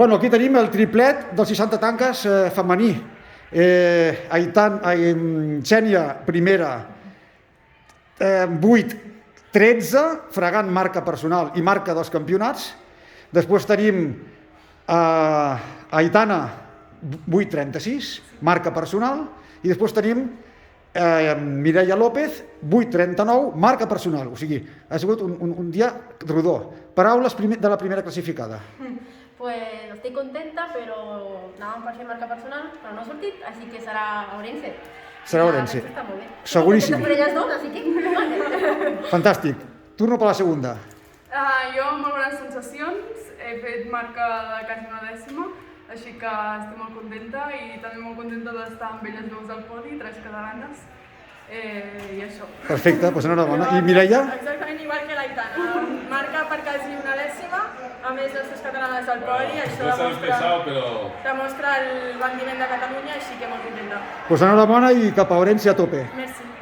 Bueno, aquí tenim el triplet dels 60 tanques femení. Xènia, primera, 8, 13, fregant marca personal i marca dels campionats. Després tenim Aitana, 8,36, marca personal. I després tenim Mireia López, 8,39, marca personal. O sigui, ha sigut un dia rodó. Paraules de la primera classificada. Pues estoy contenta, pero nada más para marca personal, pero no ha sortit, así que serà Ourense. Serà Ourense. Està molt bé. Seguríssim. Per elles dues, així que... Fantàstic. Turno per la segunda. Jo amb molt bones sensacions, he fet marca de quasi una dècima, així que estic molt contenta i també molt contenta d'estar amb elles dues al podi, 3 catalanes, i això. Perfecte, doncs enhorabona. I Mireia? Exactament igual que l'Aitana, marca per quasi una dècima, a més les 3 catalanes al podi, això demostra el rendiment de Catalunya, així que molt contenta. Doncs enhorabona i cap a Ourense a tope. Merci.